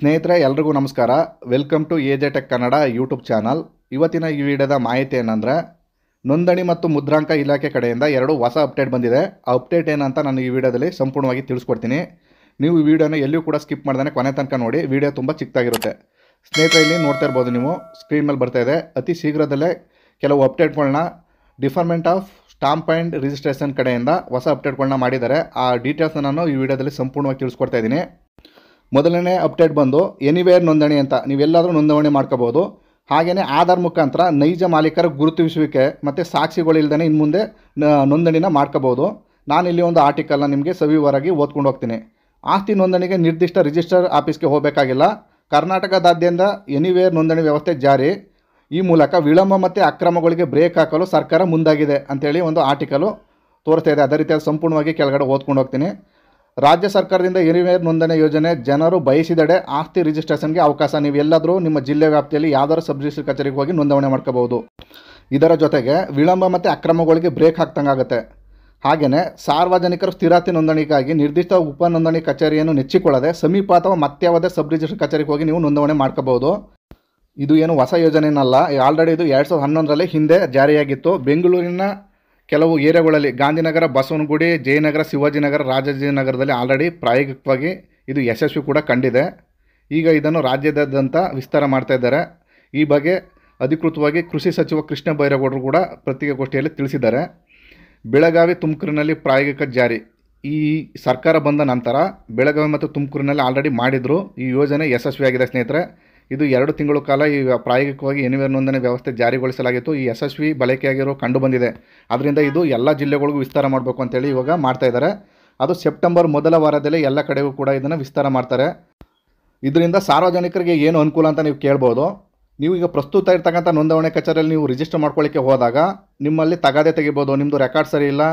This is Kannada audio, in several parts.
ಸ್ನೇಹಿತರೆ ಎಲ್ರಿಗೂ ನಮಸ್ಕಾರ. Welcome to AJ tech Kannada YouTube channel. ಇವತ್ತಿನ ಈ ವಿಡಿಯೋದ ಮಾಹಿತಿ ಏನಂದರೆ, ನೋಂದಣಿ ಮತ್ತು ಮುದ್ರಾಂಕ ಇಲಾಖೆ ಕಡೆಯಿಂದ ಎರಡು ಹೊಸ ಅಪ್ಡೇಟ್ ಬಂದಿದೆ. ಆ ಅಪ್ಡೇಟ್ ಏನಂತ ನಾನು ಈ ವಿಡಿಯೋದಲ್ಲಿ ಸಂಪೂರ್ಣವಾಗಿ ತಿಳಿಸ್ಕೊಡ್ತೀನಿ. ನೀವು ಈ ವಿಡಿಯೋನ ಎಲ್ಲಿಯೂ ಕೂಡ ಸ್ಕಿಪ್ ಮಾಡ್ದೇ ಕೊನೆ ತನಕ ನೋಡಿ. ವಿಡಿಯೋ ತುಂಬ ಚಿಕ್ಕದಾಗಿರುತ್ತೆ. ಸ್ನೇಹಿತರೆ, ಇಲ್ಲಿ ನೋಡ್ತಾ ಇರ್ಬೋದು, ನೀವು ಸ್ಕ್ರೀನ್ ಮೇಲೆ ಬರ್ತಾ ಇದೆ. ಅತಿ ಶೀಘ್ರದಲ್ಲೇ ಕೆಲವು ಅಪ್ಡೇಟ್ಗಳನ್ನ department of stamp and registration ಕಡೆಯಿಂದ ಹೊಸ ಅಪ್ಡೇಟ್ಗಳನ್ನ ಮಾಡಿದ್ದಾರೆ. ಆ ಡೀಟೇಲ್ಸ್ನ ನಾನು ಈ ವಿಡಿಯೋದಲ್ಲಿ ಸಂಪೂರ್ಣವಾಗಿ ತಿಳಿಸ್ಕೊಡ್ತಾ ಇದ್ದೀನಿ. ಮೊದಲನೇ ಅಪ್ಡೇಟ್ ಬಂದು ಎನಿವೇರ್ ನೋಂದಣಿ ಅಂತ. ನೀವೆಲ್ಲಾದರೂ ನೋಂದಣಿ ಮಾಡ್ಕೋಬೋದು. ಹಾಗೆಯೇ ಆಧಾರ್ ಮುಖಾಂತರ ನೈಜ ಮಾಲೀಕರ ಗುರುತಿಸುವಿಕೆ ಮತ್ತು ಸಾಕ್ಷಿಗಳಿಲ್ಲದೇ ಇನ್ನು ಮುಂದೆ ನೋಂದಣಿನ ಮಾಡ್ಕೋಬೋದು. ನಾನಿಲ್ಲಿ ಒಂದು ಆರ್ಟಿಕಲ್ನ ನಿಮಗೆ ಸವಿವರಾಗಿ ಓದ್ಕೊಂಡು ಹೋಗ್ತೀನಿ. ಆಸ್ತಿ ನೋಂದಣಿಗೆ ನಿರ್ದಿಷ್ಟ ರಿಜಿಸ್ಟರ್ ಆಫೀಸ್ಗೆ ಹೋಗಬೇಕಾಗಿಲ್ಲ. ಕರ್ನಾಟಕದಾದ್ಯಂತ ಎನಿವೇರ್ ನೋಂದಣಿ ವ್ಯವಸ್ಥೆ ಜಾರಿ. ಈ ಮೂಲಕ ವಿಳಂಬ ಮತ್ತು ಅಕ್ರಮಗಳಿಗೆ ಬ್ರೇಕ್ ಹಾಕಲು ಸರ್ಕಾರ ಮುಂದಾಗಿದೆ ಅಂತೇಳಿ ಒಂದು ಆರ್ಟಿಕಲು ತೋರಿಸ್ತಾ ಇದೆ. ಅದೇ ರೀತಿಯಾಗಿ ಸಂಪೂರ್ಣವಾಗಿ ಕೆಳಗಡೆ ಓದ್ಕೊಂಡು ಹೋಗ್ತೀನಿ. ರಾಜ್ಯ ಸರ್ಕಾರದಿಂದ ಎನಿವೇರ್ ನೋಂದಣಿ ಯೋಜನೆ ಜನರು ಬಯಸಿದೆಡೆ ಆಸ್ತಿ ರಿಜಿಸ್ಟ್ರೇಷನ್ಗೆ ಅವಕಾಶ. ನೀವು ಎಲ್ಲಾದರೂ ನಿಮ್ಮ ಜಿಲ್ಲೆ ವ್ಯಾಪ್ತಿಯಲ್ಲಿ ಯಾವ್ದಾದ್ರು ಸಬ್ ರಿಜಿಸ್ಟ್ರಿ ಕಚೇರಿಗೆ ಹೋಗಿ ನೋಂದಣಿ ಮಾಡ್ಕೋಬಹುದು. ಇದರ ಜೊತೆಗೆ ವಿಳಂಬ ಮತ್ತು ಅಕ್ರಮಗಳಿಗೆ ಬ್ರೇಕ್ ಹಾಕ್ದಂಗಾಗುತ್ತೆ. ಹಾಗೆಯೇ ಸಾರ್ವಜನಿಕರು ಸ್ಥಿರಾಸ್ತಿ ನೋಂದಣಿಗಾಗಿ ನಿರ್ದಿಷ್ಟ ಉಪ ನೋಂದಣಿ ಕಚೇರಿಯನ್ನು ನೆಚ್ಚಿಕೊಳ್ಳದೆ ಸಮೀಪ ಅಥವಾ ಮತ್ಯಾವುದೇ ಸಬ್ ರಿಜಿಸ್ಟ್ರಿ ಕಚೇರಿಗೆ ಹೋಗಿ ನೀವು ನೋಂದಣಿ ಮಾಡ್ಕೋಬಹುದು. ಇದು ಏನು ಹೊಸ ಯೋಜನೆಯಲ್ಲ. ಆಲ್ರೆಡಿ ಇದು 2011ರಲ್ಲಿ ಹಿಂದೆ ಜಾರಿಯಾಗಿತ್ತು. ಬೆಂಗಳೂರಿನ ಕೆಲವು ಏರಿಯಾಗಳಲ್ಲಿ ಗಾಂಧಿನಗರ, ಬಸವನಗುಡಿ, ಜಯನಗರ, ಶಿವಾಜಿನಗರ, ರಾಜಾಜಿನಗರದಲ್ಲಿ ಆಲ್ರೆಡಿ ಪ್ರಾಯೋಗಿಕವಾಗಿ ಇದು ಯಶಸ್ವಿ ಕೂಡ ಕಂಡಿದೆ. ಈಗ ಇದನ್ನು ರಾಜ್ಯದಾದ್ಯಂತ ವಿಸ್ತಾರ ಮಾಡ್ತಾ ಇದ್ದಾರೆ. ಈ ಬಗ್ಗೆ ಅಧಿಕೃತವಾಗಿ ಕೃಷಿ ಸಚಿವ ಕೃಷ್ಣ ಬೈರೇಗೌಡರು ಕೂಡ ಪತ್ರಿಕಾಗೋಷ್ಠಿಯಲ್ಲಿ ತಿಳಿಸಿದ್ದಾರೆ. ಬೆಳಗಾವಿ, ತುಮಕೂರಿನಲ್ಲಿ ಪ್ರಾಯೋಗಿಕ ಜಾರಿ. ಈ ಸರ್ಕಾರ ಬಂದ ನಂತರ ಬೆಳಗಾವಿ ಮತ್ತು ತುಮಕೂರಿನಲ್ಲಿ ಆಲ್ರೆಡಿ ಮಾಡಿದರು. ಈ ಯೋಜನೆ ಯಶಸ್ವಿಯಾಗಿದೆ ಸ್ನೇಹಿತರೆ. ಇದು 2 ತಿಂಗಳ ಕಾಲ ಈ ಪ್ರಾಯೋಗಿಕವಾಗಿ ಎನಿವೇರ್ ನೋಂದಣಿ ವ್ಯವಸ್ಥೆ ಜಾರಿಗೊಳಿಸಲಾಗಿತ್ತು. ಈ ಯಶಸ್ವಿ ಬಳಕೆಯಾಗಿರೋ ಕಂಡು ಬಂದಿದೆ. ಅದರಿಂದ ಇದು ಎಲ್ಲ ಜಿಲ್ಲೆಗಳಿಗೂ ವಿಸ್ತಾರ ಮಾಡಬೇಕು ಅಂತೇಳಿ ಇವಾಗ ಮಾಡ್ತಾ ಇದ್ದಾರೆ. ಅದು ಸೆಪ್ಟೆಂಬರ್ ಮೊದಲ ವಾರದಲ್ಲಿ ಎಲ್ಲ ಕಡೆಗೂ ಕೂಡ ಇದನ್ನು ವಿಸ್ತಾರ ಮಾಡ್ತಾರೆ. ಇದರಿಂದ ಸಾರ್ವಜನಿಕರಿಗೆ ಏನು ಅನುಕೂಲ ಅಂತ ನೀವು ಕೇಳ್ಬೋದು. ನೀವು ಈಗ ಪ್ರಸ್ತುತ ಇರ್ತಕ್ಕಂಥ ನೋಂದಣಿ ಕಚೇರಿಯಲ್ಲಿ ನೀವು ರಿಜಿಸ್ಟರ್ ಮಾಡ್ಕೊಳ್ಳಿಕ್ಕೆ ಹೋದಾಗ ನಿಮ್ಮಲ್ಲಿ ತಗಾದೆ ತೆಗಿಬೋದು. ನಿಮ್ಮದು ರೆಕಾರ್ಡ್ ಸರಿ ಇಲ್ಲ,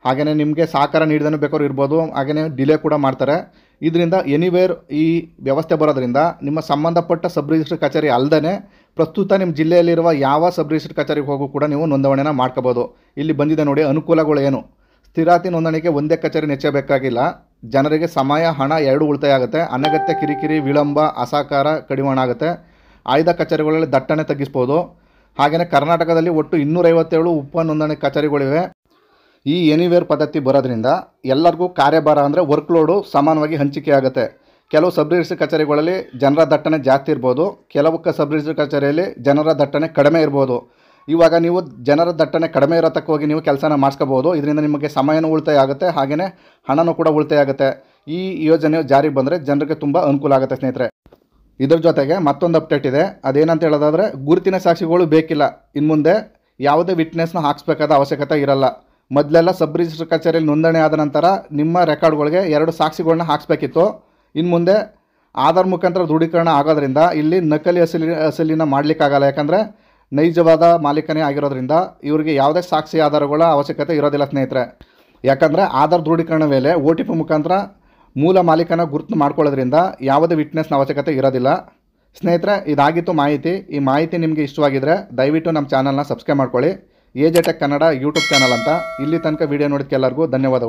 ಹಾಗೆಯೇ ನಿಮಗೆ ಸಹಕಾರ ನೀಡಿದನು ಬೇಕಾದ್ರೂ ಇರ್ಬೋದು, ಹಾಗೆಯೇ ಡಿಲೇ ಕೂಡ ಮಾಡ್ತಾರೆ. ಇದರಿಂದ ಎನಿವೇರ್ ಈ ವ್ಯವಸ್ಥೆ ಬರೋದ್ರಿಂದ ನಿಮ್ಮ ಸಂಬಂಧಪಟ್ಟ ಸಬ್ ರಿಜಿಸ್ಟ್ರಿ ಕಚೇರಿ ಅಲ್ಲದೇ ಪ್ರಸ್ತುತ ನಿಮ್ಮ ಜಿಲ್ಲೆಯಲ್ಲಿರುವ ಯಾವ ಸಬ್ ರಿಜಿಸ್ಟ್ರಿ ಕಚೇರಿಗೆ ಹೋಗೂ ಕೂಡ ನೀವು ನೋಂದಣಿನ ಮಾಡ್ಕೋಬೋದು. ಇಲ್ಲಿ ಬಂದಿದೆ ನೋಡಿ ಅನುಕೂಲಗಳು ಏನು. ಸ್ಥಿರಾಸ್ತಿ ನೋಂದಣಿಗೆ ಒಂದೇ ಕಚೇರಿ ನೆಚ್ಚಬೇಕಾಗಿಲ್ಲ. ಜನರಿಗೆ ಸಮಯ, ಹಣ ಎರಡೂ ಉಳಿತಾಯ ಆಗುತ್ತೆ. ಅನಗತ್ಯ ಕಿರಿಕಿರಿ, ವಿಳಂಬ, ಅಸಹಕಾರ ಕಡಿವಾಣ ಆಗುತ್ತೆ. ಆಯ್ದ ಕಚೇರಿಗಳಲ್ಲಿ ದಟ್ಟಣೆ ತಗ್ಗಿಸ್ಬೋದು. ಹಾಗೆಯೇ ಕರ್ನಾಟಕದಲ್ಲಿ ಒಟ್ಟು 257 ಉಪ ನೋಂದಣಿ ಕಚೇರಿಗಳಿವೆ. ಈ ಎನಿವೇರ್ ಪದ್ಧತಿ ಬರೋದ್ರಿಂದ ಎಲ್ಲರಿಗೂ ಕಾರ್ಯಭಾರ ಅಂದರೆ ವರ್ಕ್ಲೋಡು ಸಮಾನವಾಗಿ ಹಂಚಿಕೆ ಆಗುತ್ತೆ. ಕೆಲವು ಸಬ್ ರಿಜಿಸ್ಟ್ರಿ ಕಚೇರಿಗಳಲ್ಲಿ ಜನರ ದಟ್ಟಣೆ ಜಾಸ್ತಿ ಇರ್ಬೋದು, ಕೆಲವು ಸಬ್ ರಿಜಿಸ್ಟ್ರಿ ಕಚೇರಿಯಲ್ಲಿ ಜನರ ದಟ್ಟಣೆ ಕಡಿಮೆ ಇರ್ಬೋದು. ಇವಾಗ ನೀವು ಜನರ ದಟ್ಟಣೆ ಕಡಿಮೆ ಇರೋತಕ್ಕೆ ಹೋಗಿ ನೀವು ಕೆಲಸನ ಮಾಡಿಸ್ಕೋಬೋದು. ಇದರಿಂದ ನಿಮಗೆ ಸಮಯನೂ ಉಳಿತಾಯ ಆಗುತ್ತೆ, ಹಾಗೆಯೇ ಹಣನೂ ಕೂಡ ಉಳಿತಾಯ ಆಗುತ್ತೆ. ಈ ಯೋಜನೆ ಜಾರಿಗೆ ಬಂದರೆ ಜನರಿಗೆ ತುಂಬ ಅನುಕೂಲ ಆಗುತ್ತೆ ಸ್ನೇಹಿತರೆ. ಇದರ ಜೊತೆಗೆ ಮತ್ತೊಂದು ಅಪ್ಡೇಟ್ ಇದೆ. ಅದೇನಂತ ಹೇಳೋದಾದರೆ, ಗುರುತಿನ ಸಾಕ್ಷಿಗಳು ಬೇಕಿಲ್ಲ. ಇನ್ನು ಮುಂದೆ ಯಾವುದೇ ವಿಟ್ನೆಸ್ನ ಹಾಕಿಸ್ಬೇಕಾದ ಅವಶ್ಯಕತೆ ಇರಲ್ಲ. ಮೊದಲೆಲ್ಲ ಸಬ್ ರಿಜಿಸ್ಟ್ರಿ ಕಚೇರಿಯಲ್ಲಿ ನೋಂದಣಿ ಆದ ನಂತರ ನಿಮ್ಮ ರೆಕಾರ್ಡ್ಗಳಿಗೆ 2 ಸಾಕ್ಷಿಗಳನ್ನ ಹಾಕಿಸ್ಬೇಕಿತ್ತು. ಇನ್ನು ಮುಂದೆ ಆಧಾರ್ ಮುಖಾಂತರ ದೃಢೀಕರಣ ಆಗೋದ್ರಿಂದ ಇಲ್ಲಿ ನಕಲಿ ಅಸಲಿನ ಮಾಡಲಿಕ್ಕಾಗಲ್ಲ. ಯಾಕಂದರೆ ನೈಜವಾದ ಮಾಲೀಕನೇ ಆಗಿರೋದ್ರಿಂದ ಇವರಿಗೆ ಯಾವುದೇ ಸಾಕ್ಷಿ ಆಧಾರಗಳ ಅವಶ್ಯಕತೆ ಇರೋದಿಲ್ಲ ಸ್ನೇಹಿತರೆ. ಯಾಕಂದರೆ ಆಧಾರ್ ದೃಢೀಕರಣ ವೇಳೆ OTP ಮುಖಾಂತರ ಮೂಲ ಮಾಲೀಕನ ಗುರುತು ಮಾಡ್ಕೊಳ್ಳೋದ್ರಿಂದ ಯಾವುದೇ ವಿಟ್ನೆಸ್ನ ಅವಶ್ಯಕತೆ ಇರೋದಿಲ್ಲ. ಸ್ನೇಹಿತರೆ, ಇದಾಗಿತ್ತು ಮಾಹಿತಿ. ಈ ಮಾಹಿತಿ ನಿಮಗೆ ಇಷ್ಟವಾಗಿದ್ದರೆ ದಯವಿಟ್ಟು ನಮ್ಮ ಚಾನಲ್ನ ಸಬ್ಸ್ಕ್ರೈಬ್ ಮಾಡ್ಕೊಳ್ಳಿ. AJ tech Kannada YouTube channel ಅಂತ. ಇಲ್ಲಿ ತನಕ ವಿಡಿಯೋ ನೋಡಿದ್ದಕ್ಕೆಲ್ಲರಿಗೂ ಧನ್ಯವಾದಗಳು.